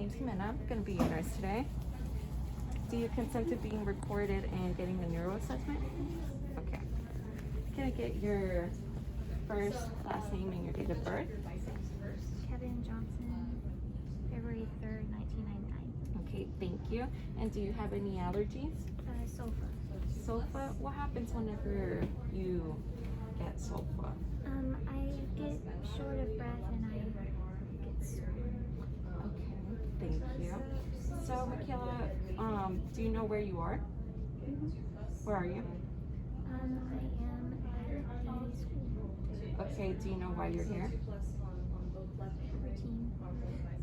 name's Ximena. I'm going to be your nurse today. Do you consent to being recorded and getting a neuro assessment? Okay. Can I get your first, last name, and your date of birth? Kevin Johnson, February 3rd, 1999. Okay, thank you. And do you have any allergies? Sulfa. Sulfa? What happens whenever you get sulfa? I get short of breath and I get sore. Okay, thank you. So, Michaela, do you know where you are? Where are you? I am at the school. Okay, do you know why you're here? Routine.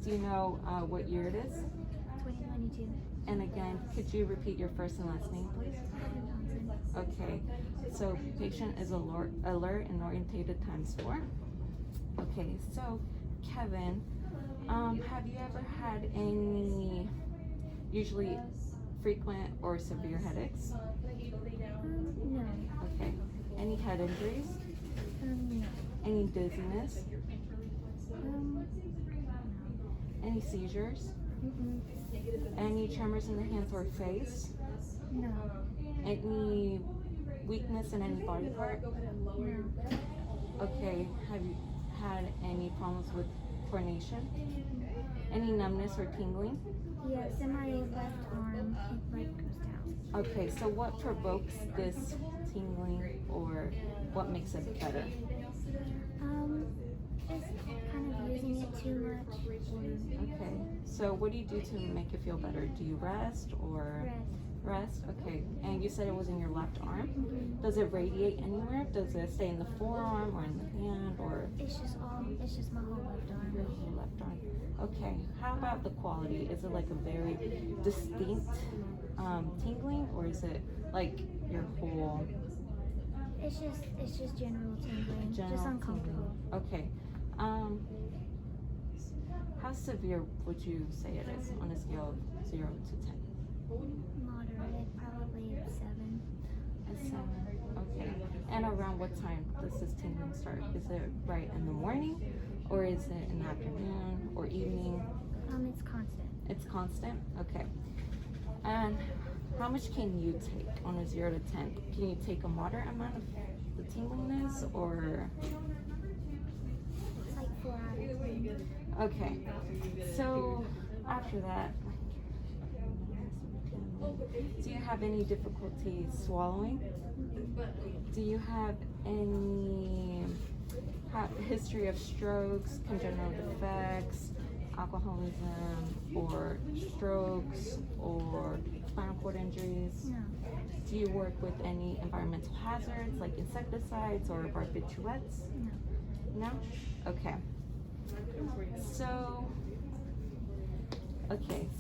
Do you know what year it is? 2022. And again, could you repeat your first and last name, please? Kevin Johnson. Okay, so patient is alert and orientated ×4. Okay, so Kevin, have you ever had any usually frequent or severe headaches? No. Okay, any head injuries? No. Any dizziness? No. Any seizures? Mm-mm. Any tremors in the hands or face? No. Any weakness in any body part? No. Okay, have you had any problems with coordination? Any numbness or tingling? Yes, in my left arm, it like goes down. Okay, so what provokes this tingling or what makes it better? Just kind of using it too much. Okay, so what do you do to make it feel better? Do you rest or rest? Okay, and you said it was in your left arm. Mm-hmm. Does it radiate anywhere? Does it stay in the forearm or in the hand or? It's just my whole left arm. Your whole left arm. Okay, how about the quality? Is it like a very distinct tingling or is it like your whole? It's just general tingling. General Just uncomfortable. Tingling. Okay. How severe would you say it is on a scale of 0 to 10? Moderate, probably a 7. A 7. Okay. And around what time does this tingling start? Is it right in the morning, or is it in the afternoon or evening? It's constant. It's constant. Okay. And how much can you take on a 0 to 10? Can you take a moderate amount of the tinglingness, or? It's like 4 out of 10. Okay, so after that, do you have any difficulty swallowing? Do you have any history of strokes, congenital defects, alcoholism, or strokes, or spinal cord injuries? No. Do you work with any environmental hazards like insecticides or barbiturates? No. No? Okay.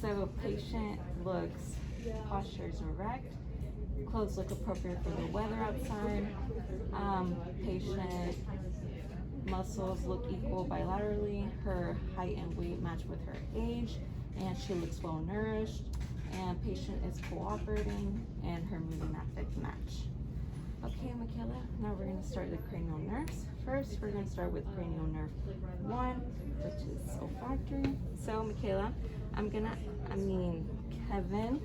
So patient looks, posture's erect, clothes look appropriate for the weather outside, patient muscles look equal bilaterally, her height and weight match with her age, and she looks well nourished, and patient is cooperating, and her mood and affect match. Okay, Michaela, now we're going to start the cranial nerves. First, we're going to start with cranial nerve 1, which is olfactory. So, Michaela, Kevin.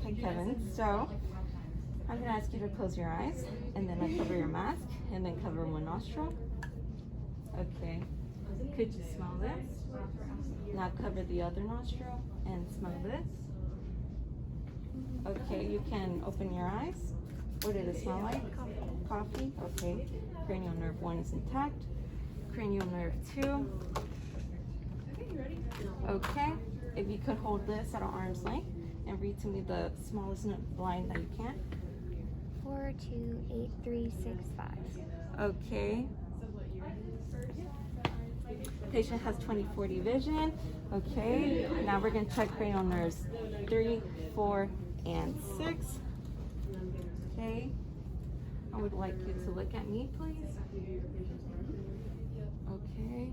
Okay, Kevin, so I'm going to ask you to close your eyes, and then I cover your mask, and then cover one nostril. Okay, could you smell this? Now cover the other nostril and smell this. Okay, you can open your eyes. What did it smell like? Coffee. Okay. Cranial nerve 1 is intact. Cranial nerve 2. Okay. If you could hold this at an arm's length and read to me the smallest line that you can. 4283665. Okay. Patient has 20/40 vision. Okay. Now we're going to check cranial nerves 3, 4, and 6. Okay. I would like you to look at me, please. Okay.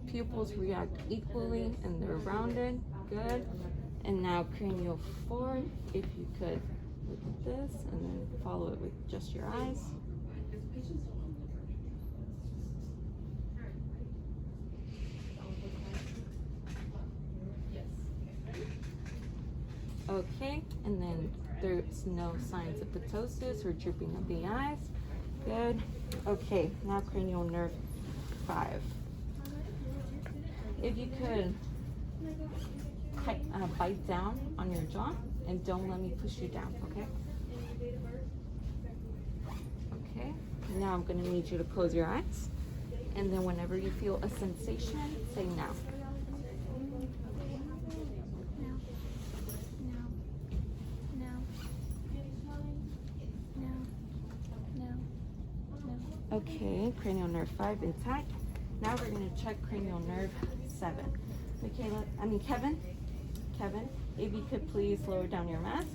Pupils react equally and they're rounded. Good. And now cranial 4, if you could look at this and then follow it with just your eyes. Okay, and then there's no signs of ptosis or drooping of the eyes. Good. Okay, now cranial nerve 5. If you could bite down on your jaw and don't let me push you down, okay? Okay, now I'm gonna need you to close your eyes. And then whenever you feel a sensation, say now. Okay, cranial nerve 5 intact. Now we're gonna check cranial nerve 7. Kevin, if you could please lower down your mask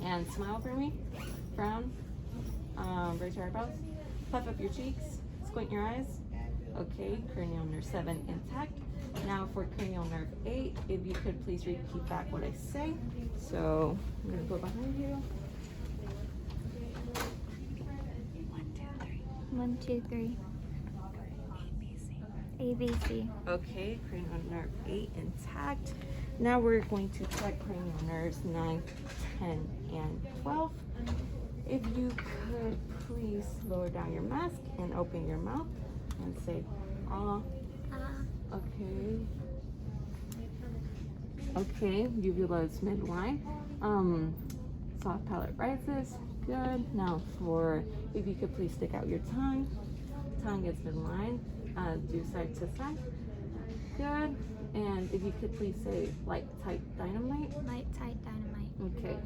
and smile for me. Frown, raise your eyebrows, puff up your cheeks, squint your eyes. Okay, cranial nerve 7 intact. Now for cranial nerve 8, if you could please repeat back what I say. So I'm gonna go behind you. 1, 2, 3. ABC. Okay, cranial nerve 8 intact. Now we're going to check cranial nerves 9, 10, and 12. If you could please lower down your mask and open your mouth and say, ah. Okay. Okay, uvula is midline. Soft palate rises. Good. Now if you could please stick out your tongue. Tongue is midline. Do side to side. Good. And if you could please say light, tight, dynamite. Light, tight, dynamite. Okay.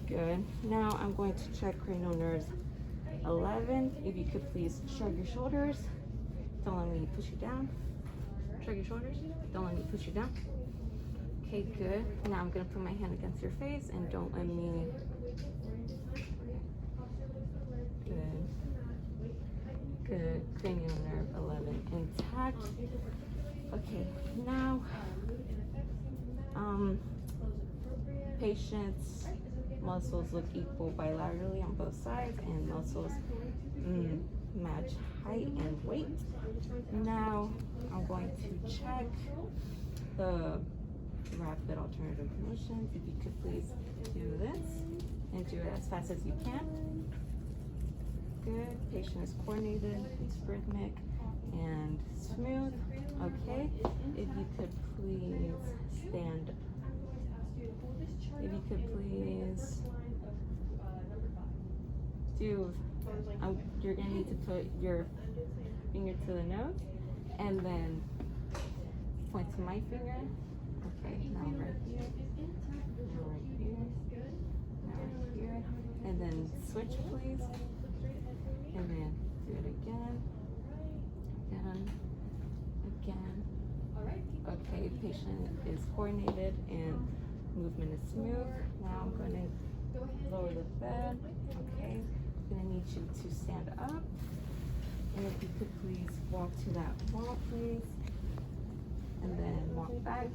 Good. Now I'm going to check cranial nerves 11. If you could please shrug your shoulders. Don't let me push you down. Shrug your shoulders. Don't let me push you down. Okay, good. Now I'm going to put my hand against your face and don't let me. Good. Good. Cranial nerve 11 intact. Okay, now patient's muscles look equal bilaterally on both sides and muscles match height and weight. Now I'm going to check the rapid alternative motions. If you could please do this and do it as fast as you can. Good. Patient is coordinated, it's rhythmic and smooth. Okay. If you could please stand. If you could please do. You're gonna need to put your finger to the nose and then point to my finger. Okay. Now right here. Now right here. Now right here. And then switch, please. And then do it again. Again. Okay, patient is coordinated and movement is smooth. Now I'm going to lower the bed. Okay, I'm going to need you to stand up. And if you could please walk to that wall, please. And then walk back.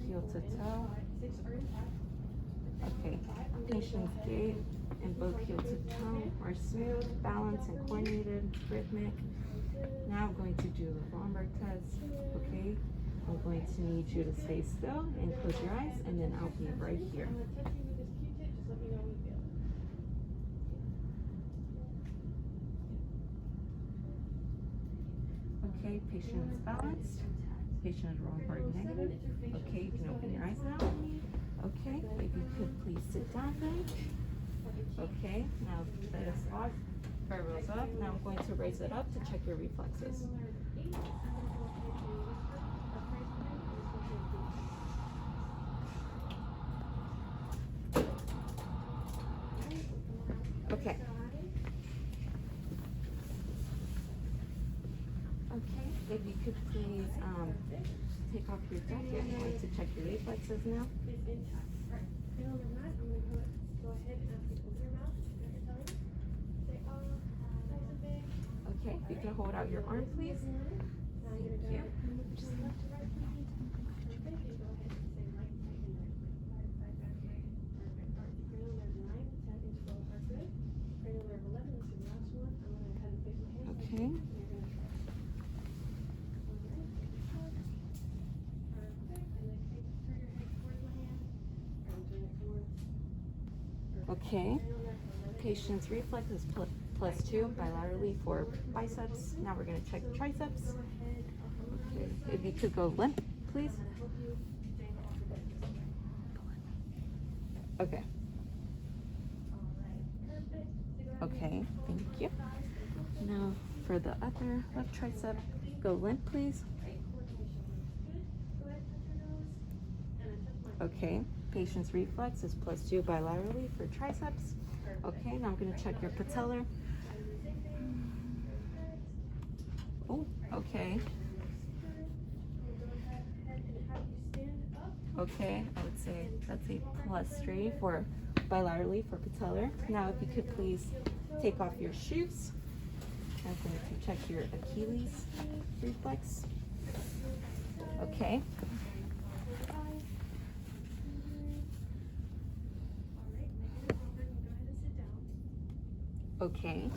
Heel to toe. Okay, patient's gait and both heel to toe are smooth, balanced, and coordinated, rhythmic. Now I'm going to do the Romberg test, okay? I'm going to need you to stay still and close your eyes, and then I'll be right here. Okay, patient is balanced. Patient is Romberg negative. Okay, you can open your eyes now. Okay, if you could please sit down then. Okay, now that is off. Rolls up. Now I'm going to raise it up to check your reflexes. Okay. Okay, if you could please take off your jacket. I'm going to check your reflexes now. Okay, you can hold out your arm, please. Thank you. Okay. Okay. Patient's reflex is +2 bilaterally for biceps. Now we're going to check triceps. Okay. If you could go limp, please. Okay. Okay, thank you. Now for the other left tricep, go limp, please. Okay, patient's reflex is +2 bilaterally for triceps. Okay, now I'm going to check your patellar. Oh, okay. Okay, I would say that's a +3 for bilaterally for patellar. Now if you could please take off your shoes. I'm going to check your Achilles reflex. Okay. Okay.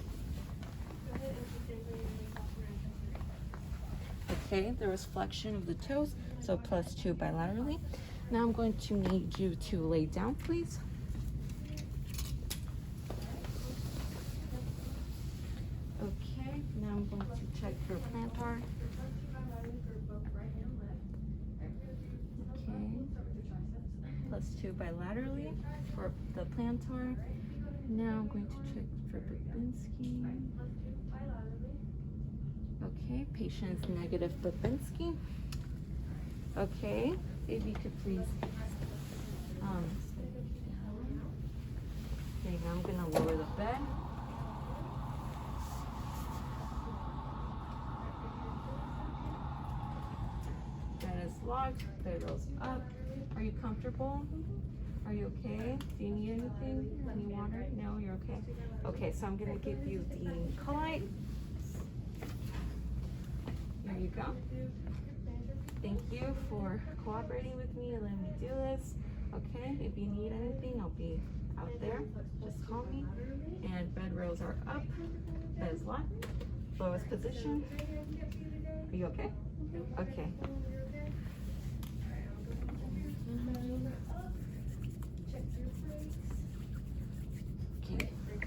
Okay, there was flexion of the toes, so +2 bilaterally. Now I'm going to need you to lay down, please. Okay, now I'm going to check your plantar. Okay, +2 bilaterally for the plantar. Now I'm going to check for Babinski. Okay, patient's negative Babinski. Okay, if you could please. Okay, now I'm gonna lower the bed. Bed is locked. Bed rolls up. Are you comfortable? Are you okay? Do you need anything? Any water? No, you're okay. Okay, so I'm gonna give you the colite. There you go. Thank you for cooperating with me and letting me do this. Okay, if you need anything, I'll be out there. Just call me. And bed rails are up. Bed is locked. Lowest position. Are you okay? Okay. Okay.